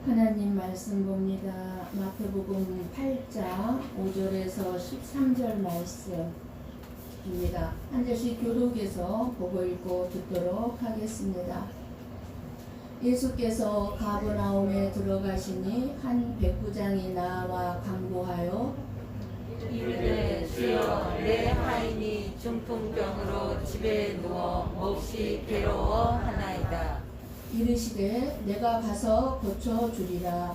하나님 말씀 봅니다. 마태복음 8장 5절에서 13절 말씀입니다. 한 절씩 교독해서 보고 읽고 듣도록 하겠습니다. 예수께서 가버나움에 들어가시니 한 백부장이 나와 간구하여 이르되 주여 내 하인이 중풍병으로 집에 누워 몹시 괴로워하나이다. 이르시되 내가 가서 고쳐주리라.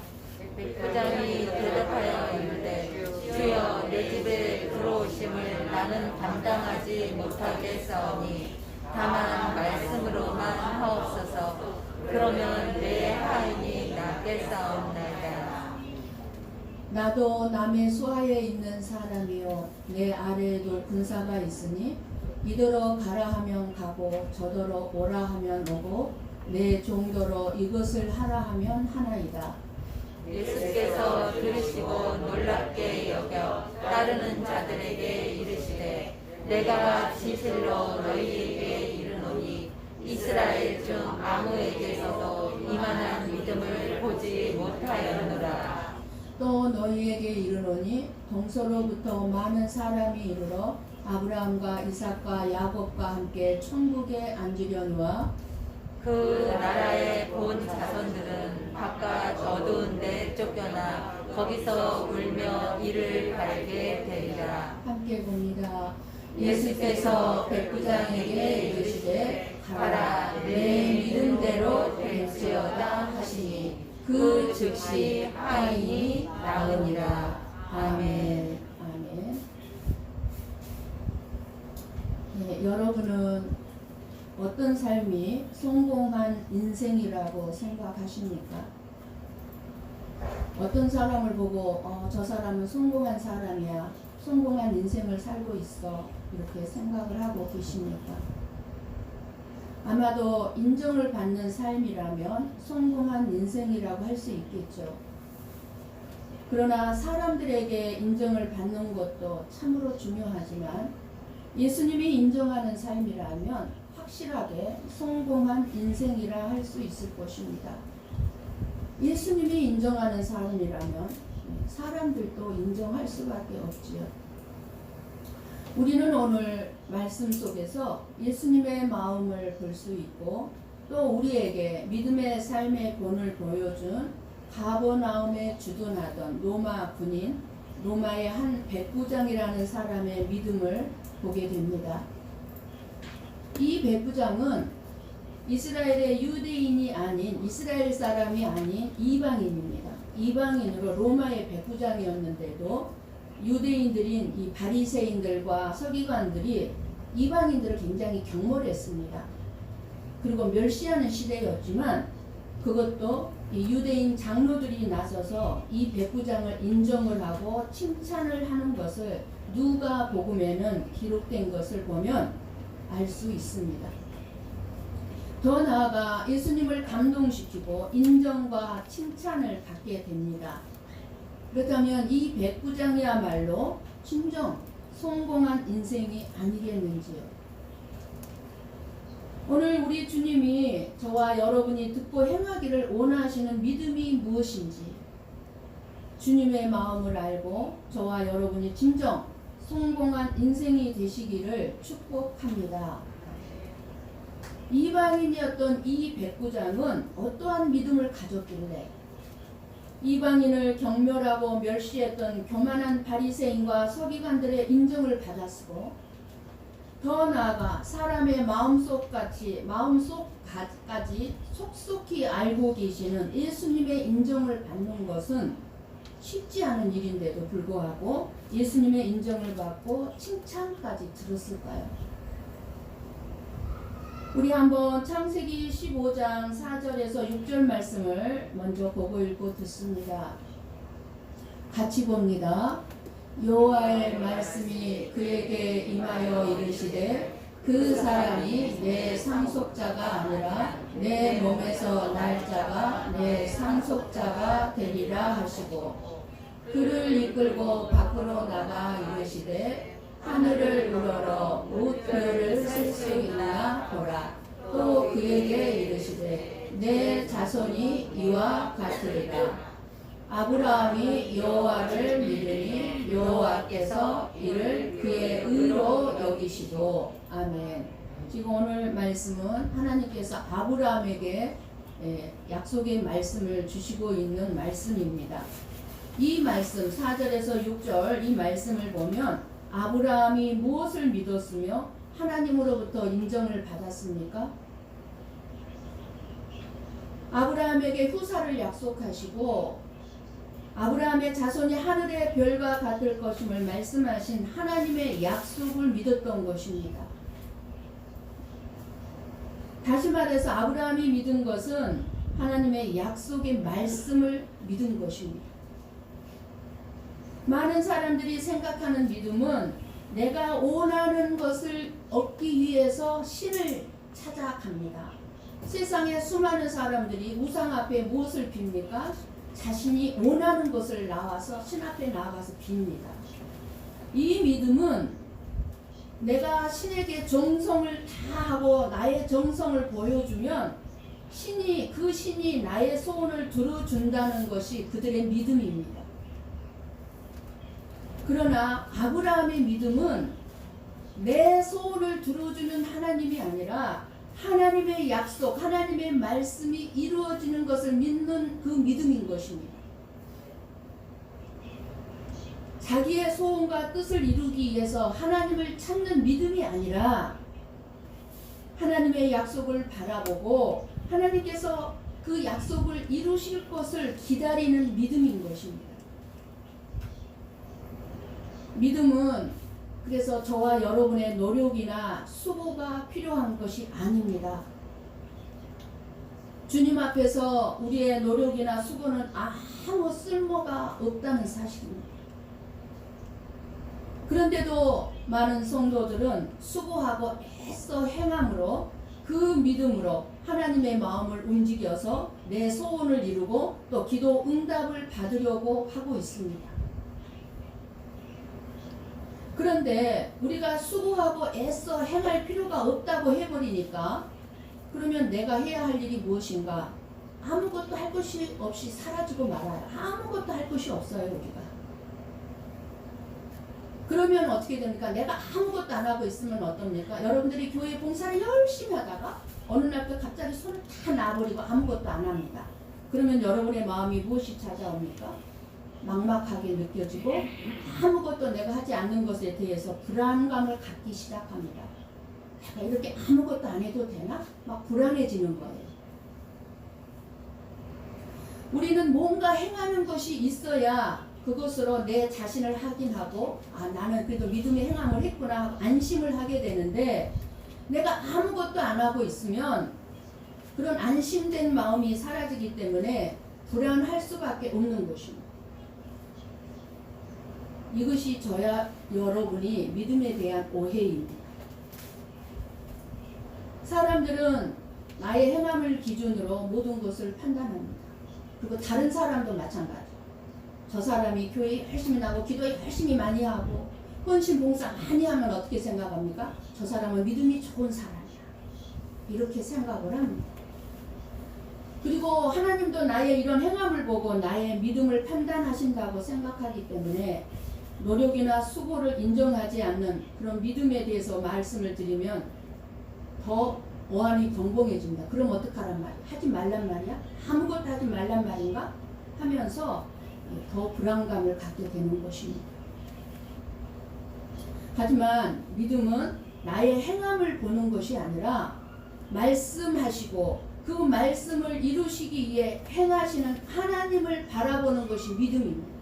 백부장이 대답하여 이르되 주여 내 집에 들어오심을 나는 감당하지 못하겠사오니 다만 말씀으로만 하옵소서. 그러면 내 하인이 낫겠사옵나이다. 나도 남의 수하에 있는 사람이요 내 아래에도 군사가 있으니 이더러 가라 하면 가고 저더러 오라 하면 오고 내 종도로 이것을 하라 하면 하나이다. 예수께서 들으시고 놀랍게 여겨 따르는 자들에게 이르시되 내가 진실로 너희에게 이르노니 이스라엘 중 아무에게서도 이만한 믿음을 보지 못하였노라. 또 너희에게 이르노니 동서로부터 많은 사람이 이르러 아브라함과 이삭과 야곱과 함께 천국에 앉으려니와 그 나라의 본 자손들은 바깥 어두운 데 쫓겨나 거기서 울며 이를 갈게 되리라. 함께 봅니다. 예수께서 백부장에게 이르시되 가라 내 믿음대로 될지어다 하시니 그 즉시 하인이 나으니라. 아멘. 아멘. 네, 여러분은 어떤 삶이 성공한 인생이라고 생각하십니까? 어떤 사람을 보고 저 사람은 성공한 사람이야, 성공한 인생을 살고 있어 이렇게 생각을 하고 계십니까? 아마도 인정을 받는 삶이라면 성공한 인생이라고 할 수 있겠죠. 그러나 사람들에게 인정을 받는 것도 참으로 중요하지만 예수님이 인정하는 삶이라면 확실하게 성공한 인생이라 할 수 있을 것입니다. 예수님이 인정하는 삶이라면 사람들도 인정할 수밖에 없지요. 우리는 오늘 말씀 속에서 예수님의 마음을 볼 수 있고 또 우리에게 믿음의 삶의 본을 보여준 가버나움에 주둔하던 로마 군인, 로마의 한 백부장이라는 사람의 믿음을 보게 됩니다. 이 백부장은 이스라엘의 유대인이 아닌, 이스라엘 사람이 아닌 이방인입니다. 이방인으로 로마의 백부장이었는데도 유대인들인 이 바리새인들과 서기관들이 이방인들을 굉장히 경멸했습니다. 그리고 멸시하는 시대였지만 그것도 이 유대인 장로들이 나서서 이 백부장을 인정을 하고 칭찬을 하는 것을 누가복음에는 기록된 것을 보면 알 수 있습니다. 더 나아가 예수님을 감동시키고 인정과 칭찬을 받게 됩니다. 그렇다면 이 백부장이야말로 진정 성공한 인생이 아니겠는지요. 오늘 우리 주님이 저와 여러분이 듣고 행하기를 원하시는 믿음이 무엇인지 주님의 마음을 알고 저와 여러분이 진정 성공한 인생이 되시기를 축복합니다. 이방인이었던 이 백부장은 어떠한 믿음을 가졌길래 이방인을 경멸하고 멸시했던 교만한 바리새인과 서기관들의 인정을 받았고 더 나아가 사람의 마음속까지 속속히 알고 계시는 예수님의 인정을 받는 것은 쉽지 않은 일인데도 불구하고 예수님의 인정을 받고 칭찬까지 들었을까요? 우리 한번 창세기 15장 4절에서 6절 말씀을 먼저 보고 읽고 듣습니다. 같이 봅니다. 여호와의 말씀이 그에게 임하여 이르시되 그 사람이 내 상속자가 아니라 내 몸에서 날 자가 내 상속자가 되리라 하시고 그를 이끌고 밖으로 나가 이르시되 하늘을 우러러 우표를 쓸 수 있나 보라. 또 그에게 이르시되 내 자손이 이와 같으리라. 아브라함이 여호와를 믿으니 여호와께서 이를 그의 의로 여기시고. 아멘. 지금 오늘 말씀은 하나님께서 아브라함에게 약속의 말씀을 주시고 있는 말씀입니다. 이 말씀 4절에서 6절 이 말씀을 보면 아브라함이 무엇을 믿었으며 하나님으로부터 인정을 받았습니까? 아브라함에게 후사를 약속하시고 아브라함의 자손이 하늘의 별과 같을 것임을 말씀하신 하나님의 약속을 믿었던 것입니다. 다시 말해서 아브라함이 믿은 것은 하나님의 약속의 말씀을 믿은 것입니다. 많은 사람들이 생각하는 믿음은 내가 원하는 것을 얻기 위해서 신을 찾아갑니다. 세상에 수많은 사람들이 우상 앞에 무엇을 빕니까? 자신이 원하는 것을 나와서 신 앞에 나가서 빕니다. 이 믿음은 내가 신에게 정성을 다하고 나의 정성을 보여주면 그 신이 나의 소원을 들어준다는 것이 그들의 믿음입니다. 그러나 아브라함의 믿음은 내 소원을 들어주는 하나님이 아니라 하나님의 약속, 하나님의 말씀이 이루어지는 것을 믿는 그 믿음인 것입니다. 자기의 소원과 뜻을 이루기 위해서 하나님을 찾는 믿음이 아니라 하나님의 약속을 바라보고 하나님께서 그 약속을 이루실 것을 기다리는 믿음인 것입니다. 믿음은 그래서 저와 여러분의 노력이나 수고가 필요한 것이 아닙니다. 주님 앞에서 우리의 노력이나 수고는 아무 쓸모가 없다는 사실입니다. 그런데도 많은 성도들은 수고하고 애써 행함으로 그 믿음으로 하나님의 마음을 움직여서 내 소원을 이루고 또 기도 응답을 받으려고 하고 있습니다. 그런데 우리가 수고하고 애써 행할 필요가 없다고 해버리니까 그러면 내가 해야 할 일이 무엇인가? 아무것도 할 것이 없이 사라지고 말아요. 아무것도 할 것이 없어요, 우리가. 그러면 어떻게 됩니까? 내가 아무것도 안 하고 있으면 어떻습니까? 여러분들이 교회 봉사를 열심히 하다가 어느 날부터 갑자기 손을 다 놔버리고 아무것도 안 합니다. 그러면 여러분의 마음이 무엇이 찾아옵니까? 막막하게 느껴지고 아무것도 내가 하지 않는 것에 대해서 불안감을 갖기 시작합니다. 내가 이렇게 아무것도 안 해도 되나? 막 불안해지는 거예요. 우리는 뭔가 행하는 것이 있어야 그것으로 내 자신을 확인하고 나는 그래도 믿음의 행함을 했구나 하고 안심을 하게 되는데 내가 아무것도 안 하고 있으면 그런 안심된 마음이 사라지기 때문에 불안할 수밖에 없는 것입니다. 이것이 저야 여러분이 믿음에 대한 오해입니다. 사람들은 나의 행함을 기준으로 모든 것을 판단합니다. 그리고 다른 사람도 마찬가지. 저 사람이 교회 열심히 나고 기도 열심히 많이 하고 헌신 봉사 많이 하면 어떻게 생각합니까? 저 사람은 믿음이 좋은 사람이야. 이렇게 생각을 합니다. 그리고 하나님도 나의 이런 행함을 보고 나의 믿음을 판단하신다고 생각하기 때문에 노력이나 수고를 인정하지 않는 그런 믿음에 대해서 말씀을 드리면 더 오한이 경봉해집니다. 그럼 어떡하란 말이야? 하지 말란 말이야? 아무것도 하지 말란 말인가? 하면서 더 불안감을 갖게 되는 것입니다. 하지만 믿음은 나의 행함을 보는 것이 아니라 말씀하시고 그 말씀을 이루시기 위해 행하시는 하나님을 바라보는 것이 믿음입니다.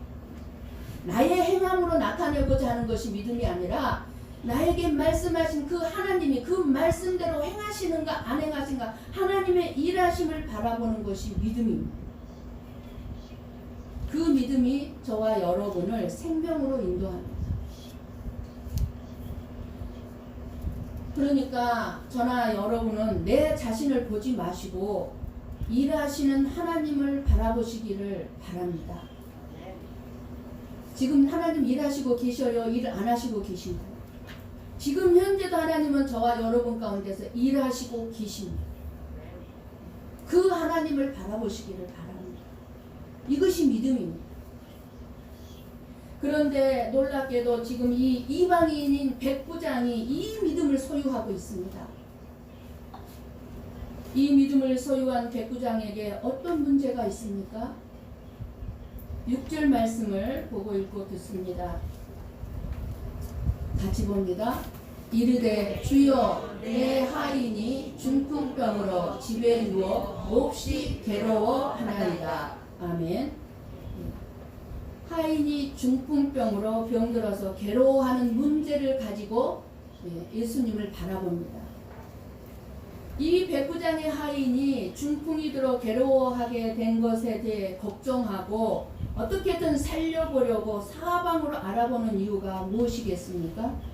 나의 행함으로 나타내고자 하는 것이 믿음이 아니라 나에게 말씀하신 그 하나님이 그 말씀대로 행하시는가 안 행하신가 하나님의 일하심을 바라보는 것이 믿음입니다. 그 믿음이 저와 여러분을 생명으로 인도합니다. 그러니까 저나 여러분은 내 자신을 보지 마시고 일하시는 하나님을 바라보시기를 바랍니다. 지금 하나님 일하시고 계셔요? 일 안 하시고 계신가요? 지금 현재도 하나님은 저와 여러분 가운데서 일하시고 계십니다. 그 하나님을 바라보시기를 바랍니다. 이것이 믿음입니다. 그런데 놀랍게도 지금 이 이방인인 백부장이 이 믿음을 소유하고 있습니다. 이 믿음을 소유한 백부장에게 어떤 문제가 있습니까? 6절 말씀을 보고 읽고 듣습니다. 같이 봅니다. 이르되 주여 내 하인이 중풍병으로 집에 누워 몹시 괴로워하나이다. 아멘. 하인이 중풍병으로 병들어서 괴로워하는 문제를 가지고 예수님을 바라봅니다. 이 백부장의 하인이 중풍이 들어 괴로워하게 된 것에 대해 걱정하고 어떻게든 살려보려고 사방으로 알아보는 이유가 무엇이겠습니까?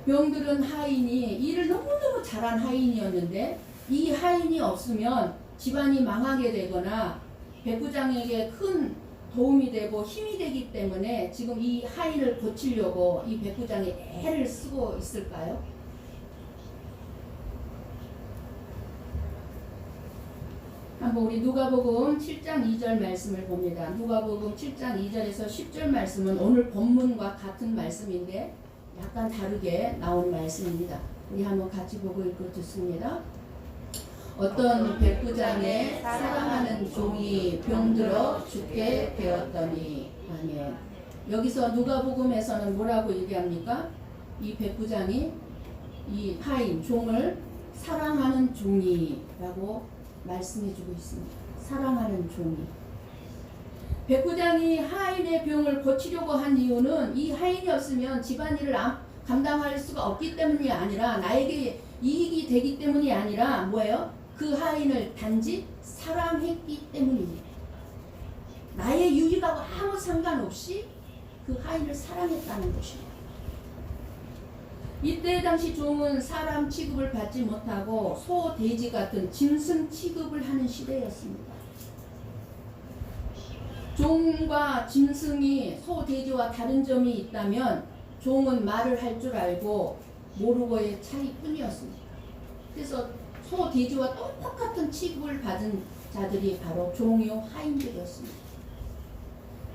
병들은 하인이 일을 너무너무 잘한 하인이었는데 이 하인이 없으면 집안이 망하게 되거나 백부장에게 큰 도움이 되고 힘이 되기 때문에 지금 이 하인을 고치려고 이 백부장이 애를 쓰고 있을까요? 한번 우리 누가복음 7장 2절 말씀을 봅니다. 누가복음 7장 2절에서 10절 말씀은 오늘 본문과 같은 말씀인데 약간 다르게 나온 말씀입니다. 우리 한번 같이 보고 읽고 듣습니다. 어떤 백부장의 사랑하는 종이 병들어 죽게 되었더니. 아멘. 여기서 누가복음에서는 뭐라고 얘기합니까? 이 백부장이 이 하인 종을 사랑하는 종이라고 말씀해주고 있습니다. 사랑하는 종이. 백부장이 하인의 병을 고치려고 한 이유는 이 하인이 없으면 집안일을 감당할 수가 없기 때문이 아니라 나에게 이익이 되기 때문이 아니라 뭐예요? 그 하인을 단지 사랑했기 때문입니다. 나의 유익하고 아무 상관없이 그 하인을 사랑했다는 것입니다. 이때 당시 종은 사람 취급을 받지 못하고 소, 돼지 같은 짐승 취급을 하는 시대였습니다. 종과 짐승이 소, 돼지와 다른 점이 있다면 종은 말을 할 줄 알고 모르고의 차이뿐이었습니다. 그래서 소, 돼지와 똑같은 취급을 받은 자들이 바로 종요 하인들이었습니다.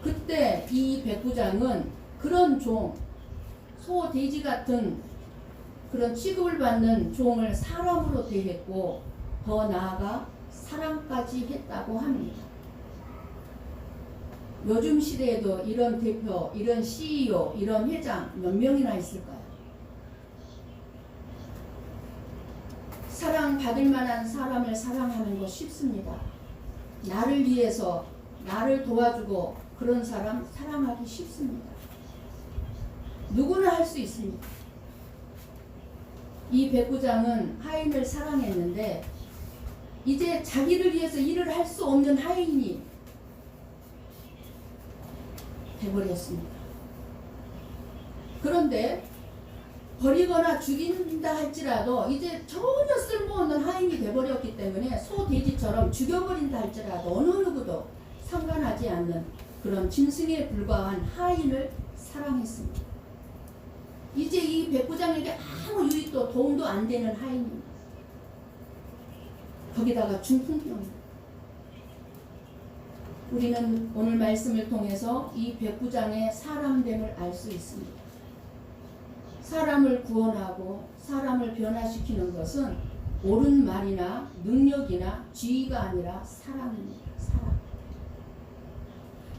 그때 이 백부장은 그런 종, 소, 돼지 같은 그런 취급을 받는 종을 사람으로 대했고 더 나아가 사랑까지 했다고 합니다. 요즘 시대에도 이런 대표, 이런 CEO, 이런 회장 몇 명이나 있을까요? 사랑받을 만한 사람을 사랑하는 거 쉽습니다. 나를 위해서 나를 도와주고 그런 사람 사랑하기 쉽습니다. 누구나 할 수 있습니다. 이 백부장은 하인을 사랑했는데 이제 자기를 위해서 일을 할 수 없는 하인이 돼버렸습니다. 그런데 버리거나 죽인다 할지라도 이제 전혀 쓸모없는 하인이 돼버렸기 때문에 소, 돼지처럼 죽여버린다 할지라도 어느 누구도 상관하지 않는 그런 짐승에 불과한 하인을 사랑했습니다. 이제 이 백부장에게 아무 유익도 도움도 안 되는 하인입니다. 거기다가 중풍병입니다. 우리는 오늘 말씀을 통해서 이 백부장의 사람됨을 알 수 있습니다. 사람을 구원하고 사람을 변화시키는 것은 옳은 말이나 능력이나 지위가 아니라 사랑입니다. 사랑.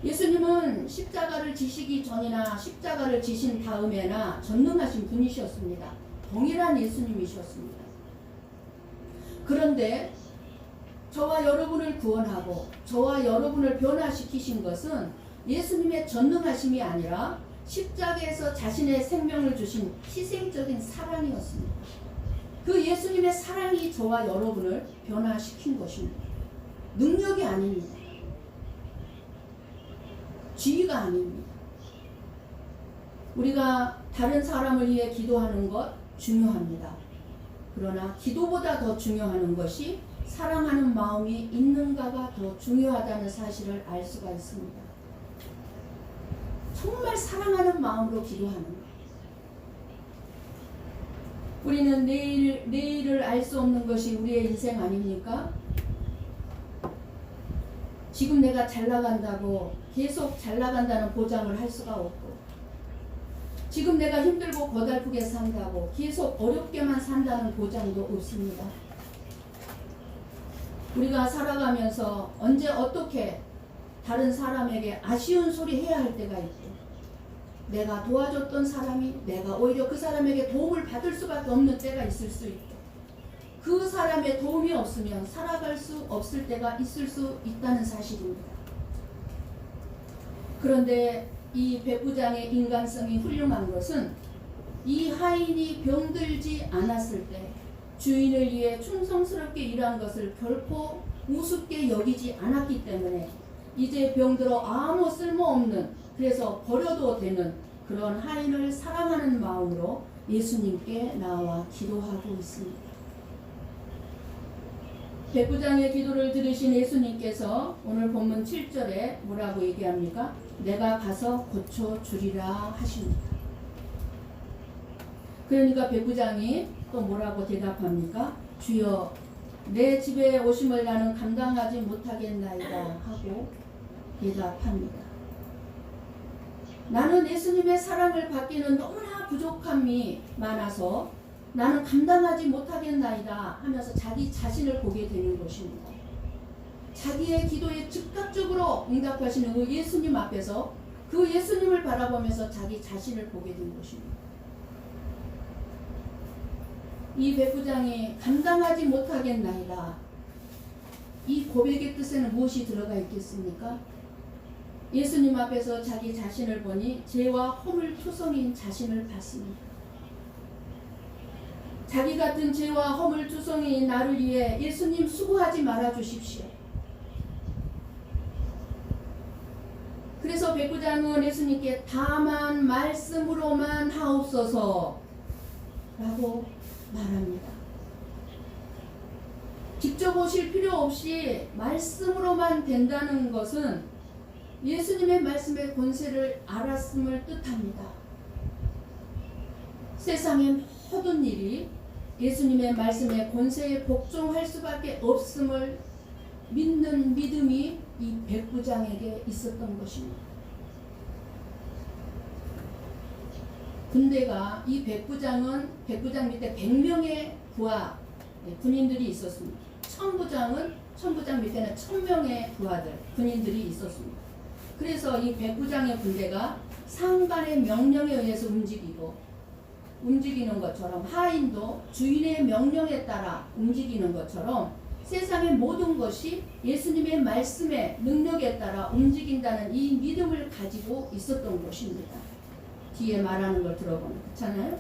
예수님은 십자가를 지시기 전이나 십자가를 지신 다음에나 전능하신 분이셨습니다. 동일한 예수님이셨습니다. 그런데 저와 여러분을 구원하고 저와 여러분을 변화시키신 것은 예수님의 전능하심이 아니라 십자가에서 자신의 생명을 주신 희생적인 사랑이었습니다. 그 예수님의 사랑이 저와 여러분을 변화시킨 것입니다. 능력이 아닙니다. 지위가 아닙니다. 우리가 다른 사람을 위해 기도하는 것 중요합니다. 그러나 기도보다 더 중요한 것이 사랑하는 마음이 있는가가 더 중요하다는 사실을 알 수가 있습니다. 정말 사랑하는 마음으로 기도하는 것. 우리는 내일을 알 수 없는 것이 우리의 인생 아닙니까? 지금 내가 잘 나간다고 계속 잘 나간다는 보장을 할 수가 없고, 지금 내가 힘들고 고달프게 산다고 계속 어렵게만 산다는 보장도 없습니다. 우리가 살아가면서 언제 어떻게 다른 사람에게 아쉬운 소리 해야 할 때가 있고, 내가 도와줬던 사람이 내가 오히려 그 사람에게 도움을 받을 수밖에 없는 때가 있을 수 있고, 그 사람의 도움이 없으면 살아갈 수 없을 때가 있을 수 있다는 사실입니다. 그런데 이 백부장의 인간성이 훌륭한 것은 이 하인이 병들지 않았을 때 주인을 위해 충성스럽게 일한 것을 결코 우습게 여기지 않았기 때문에 이제 병들어 아무 쓸모없는, 그래서 버려도 되는 그런 하인을 사랑하는 마음으로 예수님께 나와 기도하고 있습니다. 백부장의 기도를 들으신 예수님께서 오늘 본문 7절에 뭐라고 얘기합니까? 내가 가서 고쳐주리라 하십니다. 그러니까 백부장이 또 뭐라고 대답합니까? 주여, 내 집에 오심을 나는 감당하지 못하겠나이다 하고 대답합니다. 나는 예수님의 사랑을 받기는 너무나 부족함이 많아서 나는 감당하지 못하겠나이다 하면서 자기 자신을 보게 되는 것입니다. 자기의 기도에 즉각적으로 응답하시는 그 예수님 앞에서 그 예수님을 바라보면서 자기 자신을 보게 된 것입니다. 이 백부장이 감당하지 못하겠나이다, 이 고백의 뜻에는 무엇이 들어가 있겠습니까? 예수님 앞에서 자기 자신을 보니 죄와 허물투성인 자신을 봤습니다. 자기 같은 죄와 허물투성이인 나를 위해 예수님 수고하지 말아 주십시오. 그래서 백부장은 예수님께 다만 말씀으로만 하옵소서 라고 말합니다. 직접 오실 필요 없이 말씀으로만 된다는 것은 예수님의 말씀의 권세를 알았음을 뜻합니다. 세상의 모든 일이 예수님의 말씀의 권세에 복종할 수밖에 없음을 믿는 믿음이 이 백부장에게 있었던 것입니다. 군대가 이 백부장 밑에 100명의 부하 군인들이 있었습니다. 천부장 밑에는 1000명의 부하들 군인들이 있었습니다. 그래서 이 백부장의 군대가 상관의 명령에 의해서 움직이는 것처럼, 하인도 주인의 명령에 따라 움직이는 것처럼 세상의 모든 것이 예수님의 말씀의 능력에 따라 움직인다는 이 믿음을 가지고 있었던 것입니다. 뒤에 말하는 걸 들어보면 그렇잖아요.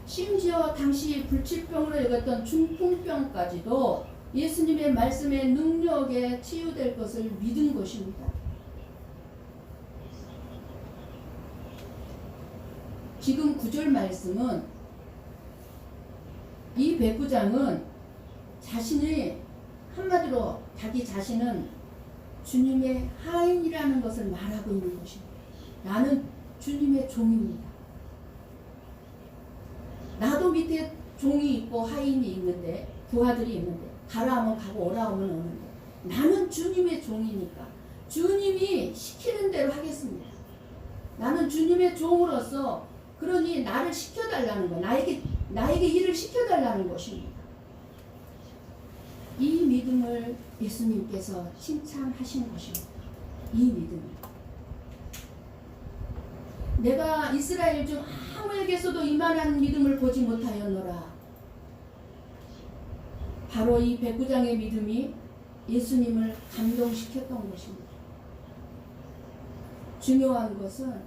심지어 당시 불치병으로 여겼던 중풍병까지도 예수님의 말씀의 능력에 치유될 것을 믿은 것입니다. 지금 9절 말씀은 이 백부장은 자신이, 한마디로 자기 자신은 주님의 하인이라는 것을 말하고 있는 것입니다. 나는 주님의 종입니다. 나도 밑에 종이 있고 하인이 있는데, 부하들이 있는데, 가라 하면 가고 오라 하면 오는데, 나는 주님의 종이니까 주님이 시키는 대로 하겠습니다. 나는 주님의 종으로서, 그러니 나를 시켜달라는 거, 나에게 일을 시켜달라는 것입니다. 이 믿음을 예수님께서 칭찬하신 것입니다. 이 믿음. 내가 이스라엘 중 아무에게서도 이만한 믿음을 보지 못하였노라. 바로 이 백부장의 믿음이 예수님을 감동시켰던 것입니다. 중요한 것은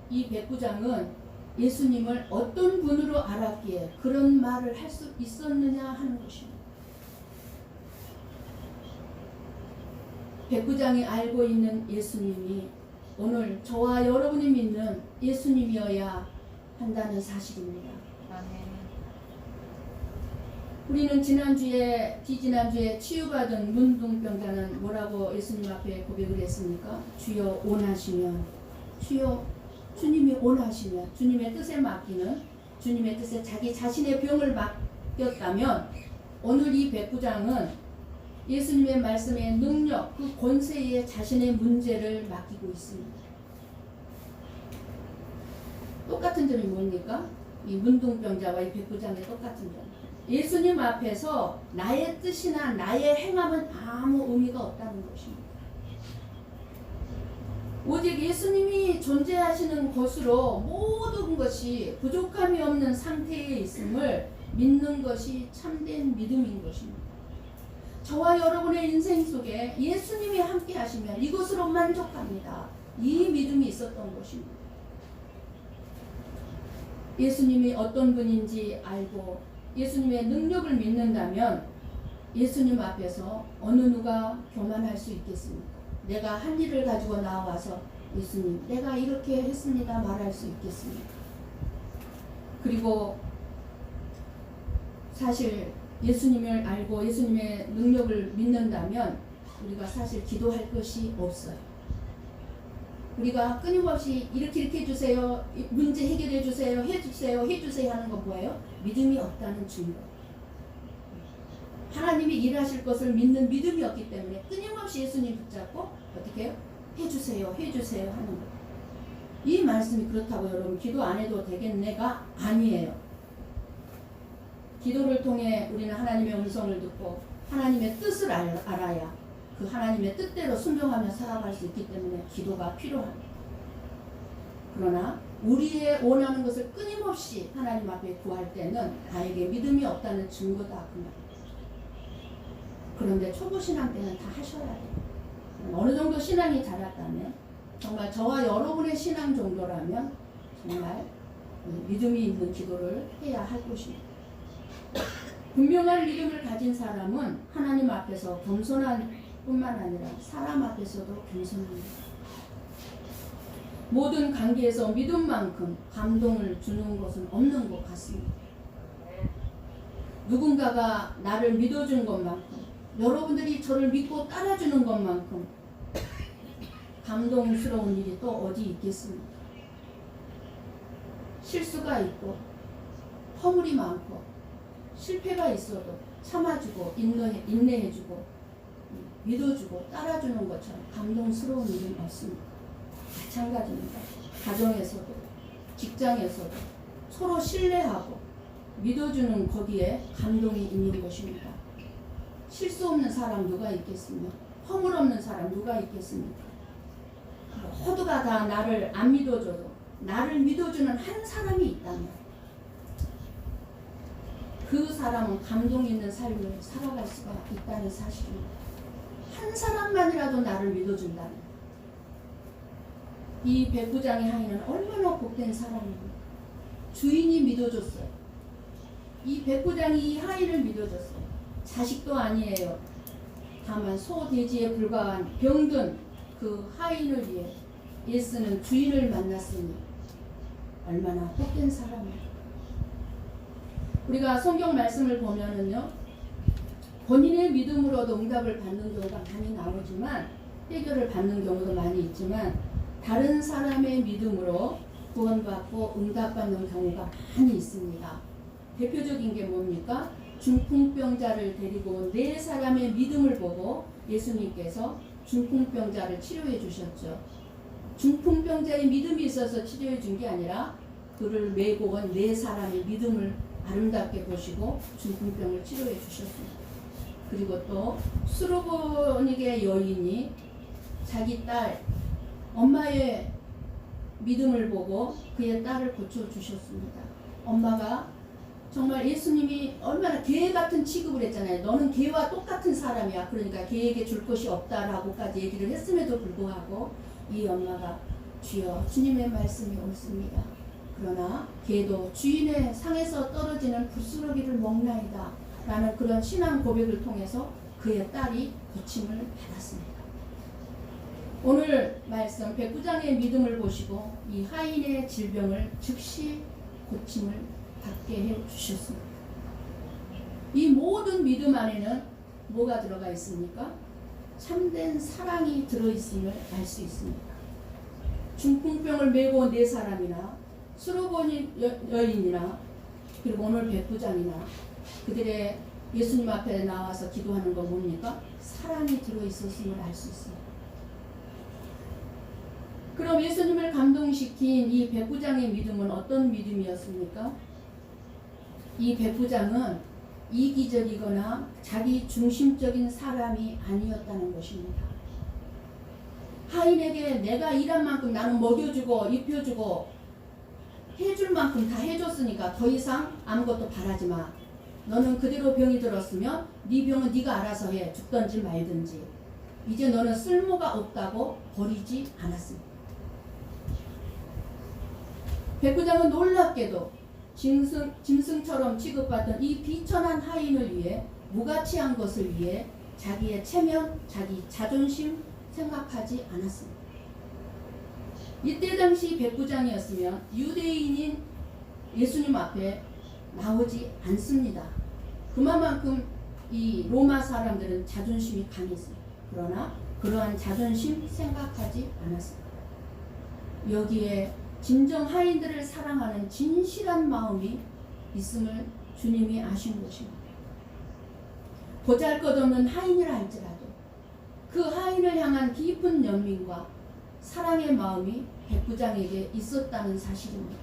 이 백부장은 예수님을 어떤 분으로 알았기에 그런 말을 할 수 있었느냐 하는 것입니다. 백부장이 알고 있는 예수님이 오늘 저와 여러분이 믿는 예수님이어야 한다는 사실입니다. 우리는 지난주에 치유받은 문둥병자는 뭐라고 예수님 앞에 고백을 했습니까? 주여 원하시면, 주님이 원하시면, 주님의 뜻에 맡기는, 주님의 뜻에 자기 자신의 병을 맡겼다면 오늘 이 백부장은 예수님의 말씀의 능력, 그 권세에 자신의 문제를 맡기고 있습니다. 똑같은 점이 뭡니까? 이 문둥병자와 이 백부장의 똑같은 점. 예수님 앞에서 나의 뜻이나 나의 행함은 아무 의미가 없다는 것입니다. 오직 예수님이 존재하시는 것으로 모든 것이 부족함이 없는 상태에 있음을 믿는 것이 참된 믿음인 것입니다. 저와 여러분의 인생 속에 예수님이 함께 하시면 이것으로 만족합니다. 이 믿음이 있었던 것입니다. 예수님이 어떤 분인지 알고 예수님의 능력을 믿는다면 예수님 앞에서 어느 누가 교만할 수 있겠습니까? 내가 한 일을 가지고 나와서 예수님 내가 이렇게 했습니다 말할 수 있겠습니까? 그리고 사실 예수님을 알고 예수님의 능력을 믿는다면 우리가 사실 기도할 것이 없어요. 우리가 끊임없이 이렇게 해주세요, 문제 해결해 주세요, 해주세요 하는 건 뭐예요? 믿음이 없다는 증거. 하나님이 일하실 것을 믿는 믿음이 없기 때문에 끊임없이 예수님 붙잡고 어떻게 해요? 해주세요 하는 거예요. 이 말씀이 그렇다고 여러분 기도 안 해도 되겠네가 아니에요. 기도를 통해 우리는 하나님의 음성을 듣고 하나님의 뜻을 알아야 그 하나님의 뜻대로 순종하며 살아갈 수 있기 때문에 기도가 필요합니다. 그러나 우리의 원하는 것을 끊임없이 하나님 앞에 구할 때는 나에게 믿음이 없다는 증거다 그 말입니다. 그런데 초보 신앙 때는 다 하셔야 돼요. 어느 정도 신앙이 자랐다면 정말 저와 여러분의 신앙 정도라면 정말 믿음이 있는 기도를 해야 할 것입니다. 분명한 믿음을 가진 사람은 하나님 앞에서 겸손한 뿐만 아니라 사람 앞에서도 겸손합니다. 모든 관계에서 믿음만큼 감동을 주는 것은 없는 것 같습니다. 누군가가 나를 믿어준 것만큼 여러분들이 저를 믿고 따라주는 것만큼 감동스러운 일이 또 어디 있겠습니까? 실수가 있고 허물이 많고 실패가 있어도 참아주고 인내해주고 믿어주고 따라주는 것처럼 감동스러운 일은 없습니다. 마찬가지입니다. 가정에서도 직장에서도 서로 신뢰하고 믿어주는 거기에 감동이 있는 것입니다. 실수 없는 사람 누가 있겠습니까? 허물 없는 사람 누가 있겠습니까? 모두가 다 나를 안 믿어줘도 나를 믿어주는 한 사람이 있다면 그 사람은 감동 있는 삶을 살아갈 수가 있다는 사실입니다. 한 사람만이라도 나를 믿어준다면 이 백부장의 하인은 얼마나 복된 사람입니까? 주인이 믿어줬어요. 이 백부장이 이 하인을 믿어줬어요. 자식도 아니에요. 다만 소 돼지에 불과한 병든 그 하인을 위해 예수는 주인을 만났으니 얼마나 복된 사람이에요. 우리가 성경 말씀을 보면은요, 본인의 믿음으로도 응답을 받는 경우가 많이 나오지만 해결을 받는 경우도 많이 있지만 다른 사람의 믿음으로 구원받고 응답받는 경우가 많이 있습니다. 대표적인 게 뭡니까? 중풍병자를 데리고 온 네 사람의 믿음을 보고 예수님께서 중풍병자를 치료해 주셨죠. 중풍병자의 믿음이 있어서 치료해 준 게 아니라 그를 메고 온 네 사람의 믿음을 아름답게 보시고 중풍병을 치료해 주셨습니다. 그리고 또 수르보닉의 여인이 자기 딸 엄마의 믿음을 보고 그의 딸을 고쳐주셨습니다. 엄마가 정말 예수님이 얼마나 개 같은 취급을 했잖아요. 너는 개와 똑같은 사람이야. 그러니까 개에게 줄 것이 없다라고까지 얘기를 했음에도 불구하고 이 엄마가 주여 주님의 말씀이 옳습니다. 그러나 개도 주인의 상에서 떨어지는 부스러기를 먹나이다 라는 그런 신앙 고백을 통해서 그의 딸이 고침을 받았습니다. 오늘 말씀 백부장의 믿음을 보시고 이 하인의 질병을 즉시 고침을 받게 해주셨습니다. 이 모든 믿음 안에는 뭐가 들어가 있습니까? 참된 사랑이 들어있음을 알 수 있습니다. 중풍병을 메고 온 네 사람이나 수르보닉 여인이나 그리고 오늘 백부장이나 그들의 예수님 앞에 나와서 기도하는 건 뭡니까? 사랑이 들어있었음을 알 수 있어요. 그럼 예수님을 감동시킨 이 백부장의 믿음은 어떤 믿음이었습니까? 이 백부장은 이기적이거나 자기 중심적인 사람이 아니었다는 것입니다. 하인에게 내가 일한 만큼 나는 먹여주고 입혀주고 해줄 만큼 다 해줬으니까 더 이상 아무것도 바라지 마. 너는 그대로 병이 들었으면 네 병은 네가 알아서 해. 죽든지 말든지. 이제 너는 쓸모가 없다고 버리지 않았습니다. 백부장은 놀랍게도 짐승처럼 취급받던 이 비천한 하인을 위해 무가치한 것을 위해 자기의 체면, 자기 자존심 생각하지 않았습니다. 이때 당시 백부장이었으면 유대인인 예수님 앞에 나오지 않습니다. 그만큼 이 로마 사람들은 자존심이 강했습니다. 그러나 그러한 자존심 생각하지 않았습니다. 여기에 진정 하인들을 사랑하는 진실한 마음이 있음을 주님이 아신 것입니다. 보잘것없는 하인이라 할지라도 그 하인을 향한 깊은 연민과 사랑의 마음이 백부장에게 있었다는 사실입니다.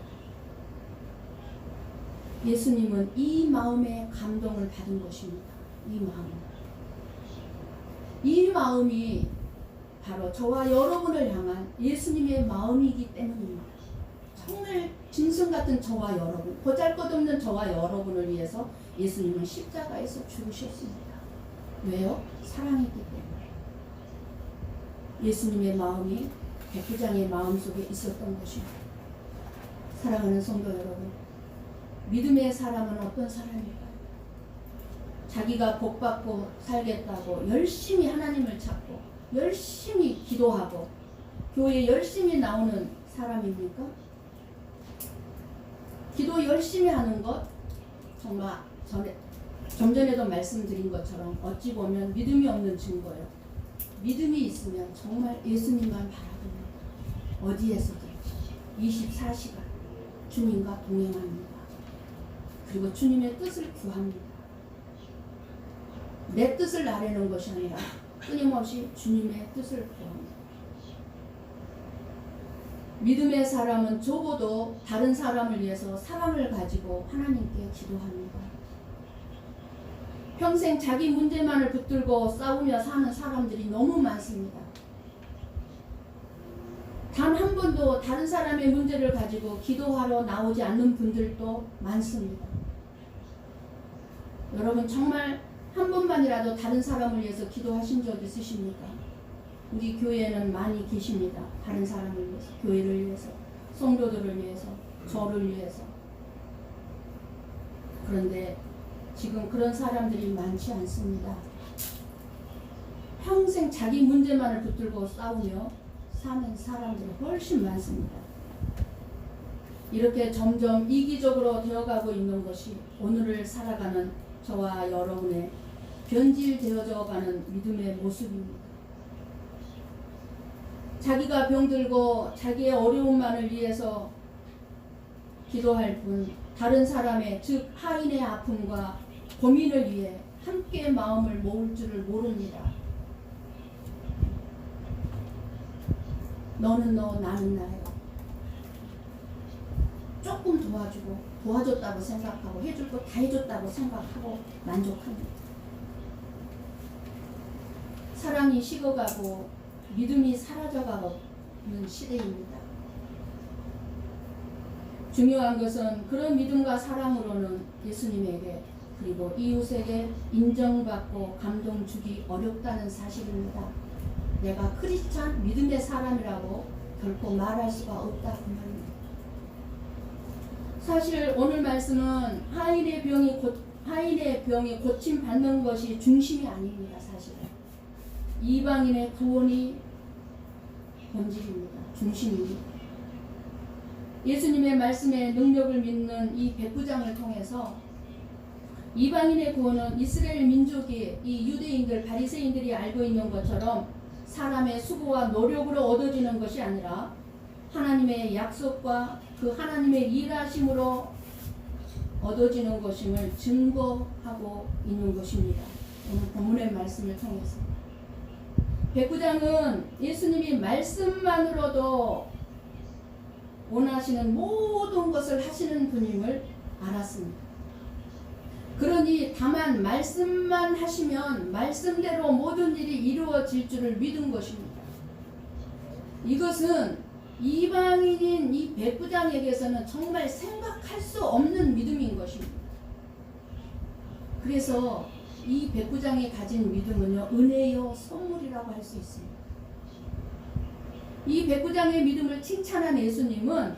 예수님은 이 마음에 감동을 받은 것입니다. 이 마음이 바로 저와 여러분을 향한 예수님의 마음이기 때문입니다. 정말 짐승 같은 저와 여러분, 보잘것없는 저와 여러분을 위해서 예수님은 십자가에서 죽으셨습니다. 왜요? 사랑이기 때문에. 예수님의 마음이 백부장의 마음속에 있었던 것입니다. 사랑하는 성도 여러분, 믿음의 사람은 어떤 사람일까요? 자기가 복받고 살겠다고 열심히 하나님을 찾고 열심히 기도하고 교회에 열심히 나오는 사람입니까? 기도 열심히 하는 것 정말 좀 전에도 말씀드린 것처럼 어찌 보면 믿음이 없는 증거예요. 믿음이 있으면 정말 예수님만 바라봅니다. 어디에서든지 24시간 주님과 동행합니다. 그리고 주님의 뜻을 구합니다. 내 뜻을 아뢰는 것이 아니라 끊임없이 주님의 뜻을 구합니다. 믿음의 사람은 적어도 다른 사람을 위해서 사랑을 가지고 하나님께 기도합니다. 평생 자기 문제만을 붙들고 싸우며 사는 사람들이 너무 많습니다. 단 한 번도 다른 사람의 문제를 가지고 기도하러 나오지 않는 분들도 많습니다. 여러분 정말 한 번만이라도 다른 사람을 위해서 기도하신 적 있으십니까? 우리 교회에는 많이 계십니다. 다른 사람을 위해서, 교회를 위해서, 성도들을 위해서, 저를 위해서. 그런데 지금 그런 사람들이 많지 않습니다. 평생 자기 문제만을 붙들고 싸우며 사는 사람들이 훨씬 많습니다. 이렇게 점점 이기적으로 되어가고 있는 것이 오늘을 살아가는 저와 여러분의 변질되어져 가는 믿음의 모습입니다. 자기가 병들고 자기의 어려움만을 위해서 기도할 뿐 다른 사람의 즉 하인의 아픔과 고민을 위해 함께 마음을 모을 줄을 모릅니다. 너는 너 나는 나예요. 조금 도와주고 도와줬다고 생각하고 해줄 거 다 해줬다고 생각하고 만족합니다. 사랑이 식어가고 믿음이 사라져가는 시대입니다. 중요한 것은 그런 믿음과 사랑으로는 예수님에게 그리고 이웃에게 인정받고 감동 주기 어렵다는 사실입니다. 내가 크리스찬 믿음의 사람이라고 결코 말할 수가 없다 그 말입니다. 사실 오늘 말씀은 하인의 병이 고침 받는 것이 중심이 아닙니다. 사실은 이방인의 구원이 본질입니다. 중심입니다. 예수님의 말씀의 능력을 믿는 이 백부장을 통해서 이방인의 구원은 이스라엘 민족이 이 유대인들 바리새인들이 알고 있는 것처럼 사람의 수고와 노력으로 얻어지는 것이 아니라 하나님의 약속과 그 하나님의 일하심으로 얻어지는 것임을 증거하고 있는 것입니다. 오늘 본문의 말씀을 통해서 백부장은 예수님이 말씀만으로도 원하시는 모든 것을 하시는 분임을 알았습니다. 그러니 다만 말씀만 하시면 말씀대로 모든 일이 이루어질 줄을 믿은 것입니다. 이것은 이방인인 이 백부장에게서는 정말 생각할 수 없는 믿음인 것입니다. 그래서 이 백부장이 가진 믿음은요, 은혜요 선물이라고 할 수 있습니다. 이 백부장의 믿음을 칭찬한 예수님은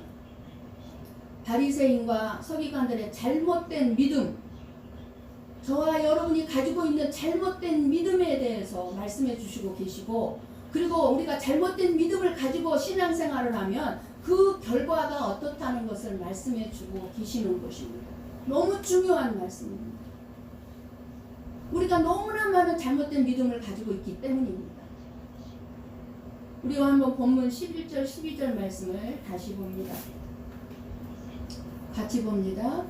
바리새인과 서기관들의 잘못된 믿음, 저와 여러분이 가지고 있는 잘못된 믿음에 대해서 말씀해 주시고 계시고, 그리고 우리가 잘못된 믿음을 가지고 신앙생활을 하면 그 결과가 어떻다는 것을 말씀해 주고 계시는 것입니다. 너무 중요한 말씀입니다. 우리가 너무나 많은 잘못된 믿음을 가지고 있기 때문입니다. 우리가 한번 본문 11절 12절 말씀을 다시 봅니다. 같이 봅니다.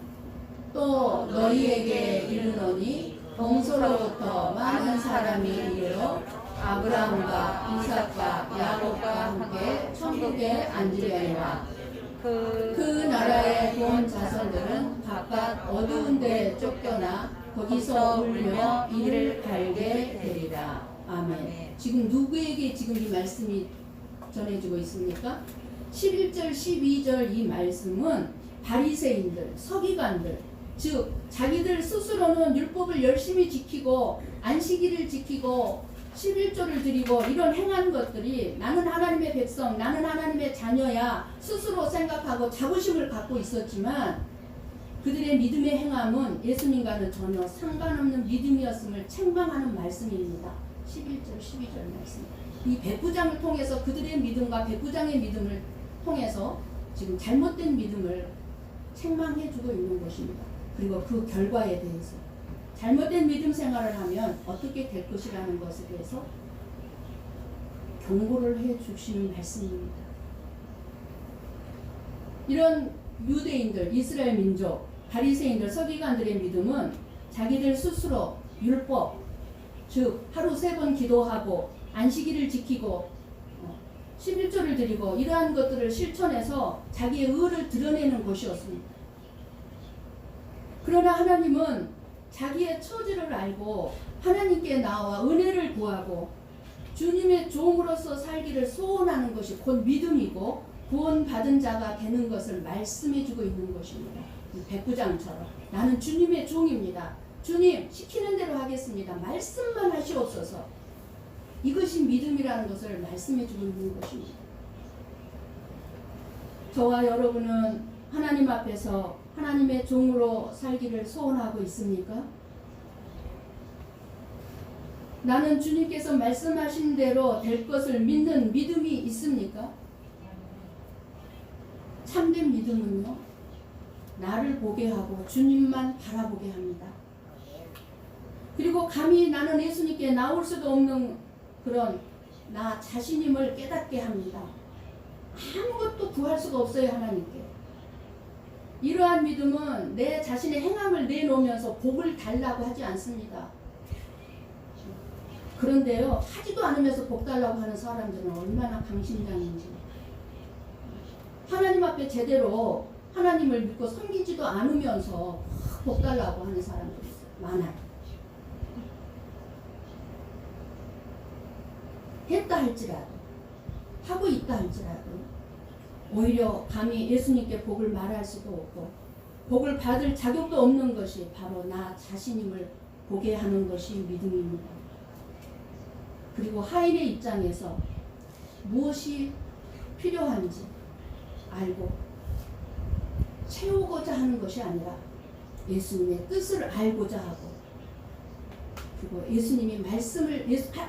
또 너희에게 이르노니 동서로부터 많은 사람이 이르러 아브라함과 이삭과 야곱과 함께 천국에 앉으려니와 그 나라의 본 자손들은 바깥 어두운 데 쫓겨나 거기서 울며 이를 갈게 되리라. 아멘. 지금 누구에게 지금 이 말씀이 전해지고 있습니까? 11절 12절 이 말씀은 바리새인들, 서기관들, 즉 자기들 스스로는 율법을 열심히 지키고 안식일을 지키고 11조를 드리고 이런 행한 것들이 나는 하나님의 백성, 나는 하나님의 자녀야 스스로 생각하고 자부심을 갖고 있었지만 그들의 믿음의 행함은 예수님과는 전혀 상관없는 믿음이었음을 책망하는 말씀입니다. 11절 12절 말씀. 이 백부장을 통해서 그들의 믿음과 백부장의 믿음을 통해서 지금 잘못된 믿음을 책망해주고 있는 것입니다. 그리고 그 결과에 대해서 잘못된 믿음 생활을 하면 어떻게 될 것이라는 것에 대해서 경고를 해주시는 말씀입니다. 이런 유대인들, 이스라엘 민족, 바리새인들, 서기관들의 믿음은 자기들 스스로 율법, 즉 하루 3번 기도하고 안식일을 지키고 11조를 드리고 이러한 것들을 실천해서 자기의 의를 드러내는 것이었습니다. 그러나 하나님은 자기의 처지를 알고 하나님께 나와 은혜를 구하고 주님의 종으로서 살기를 소원하는 것이 곧 믿음이고 구원받은 자가 되는 것을 말씀해주고 있는 것입니다. 백부장처럼 나는 주님의 종입니다. 주님 시키는 대로 하겠습니다. 말씀만 하시옵소서. 이것이 믿음이라는 것을 말씀해주고 있는 것입니다. 저와 여러분은 하나님 앞에서 하나님의 종으로 살기를 소원하고 있습니까? 나는 주님께서 말씀하신 대로 될 것을 믿는 믿음이 있습니까? 참된 믿음은요, 나를 보게 하고 주님만 바라보게 합니다. 그리고 감히 나는 예수님께 나올 수도 없는 그런 나 자신임을 깨닫게 합니다. 아무것도 구할 수가 없어요, 하나님께. 이러한 믿음은 내 자신의 행함을 내놓으면서 복을 달라고 하지 않습니다. 그런데요, 하지도 않으면서 복 달라고 하는 사람들은 얼마나 강심장인지. 하나님 앞에 제대로 하나님을 믿고 섬기지도 않으면서 복 달라고 하는 사람들이 많아요. 했다 할지라도, 하고 있다 할지라도 오히려 감히 예수님께 복을 말할 수도 없고 복을 받을 자격도 없는 것이 바로 나 자신임을 보게 하는 것이 믿음입니다. 그리고 하인의 입장에서 무엇이 필요한지 알고 채우고자 하는 것이 아니라 예수님의 뜻을 알고자 하고, 그리고 예수님이 말씀을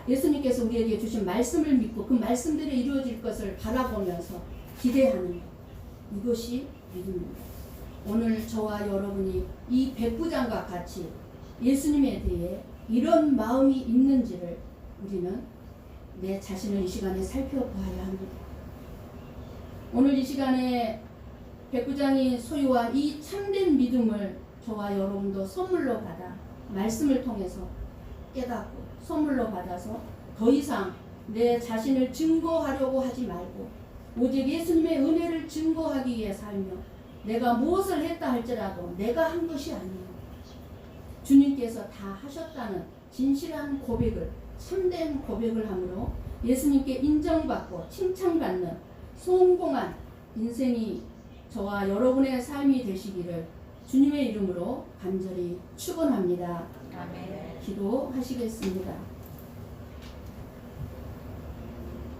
예수님께서 우리에게 주신 말씀을 믿고 그 말씀대로 이루어질 것을 바라보면서 기대하는 것, 이것이 믿음입니다. 오늘 저와 여러분이 이 백부장과 같이 예수님에 대해 이런 마음이 있는지를 우리는 내 자신을 이 시간에 살펴봐야 합니다. 오늘 이 시간에 백부장이 소유한 이 참된 믿음을 저와 여러분도 선물로 받아 말씀을 통해서 깨닫고 선물로 받아서 더 이상 내 자신을 증거하려고 하지 말고 오직 예수님의 은혜를 증거하기 위해 살며 내가 무엇을 했다 할지라도 내가 한 것이 아니에요. 주님께서 다 하셨다는 진실한 고백을 참된 고백을 함으로 예수님께 인정받고 칭찬받는 성공한 인생이 저와 여러분의 삶이 되시기를 주님의 이름으로 간절히 축원합니다. 아멘. 기도하시겠습니다.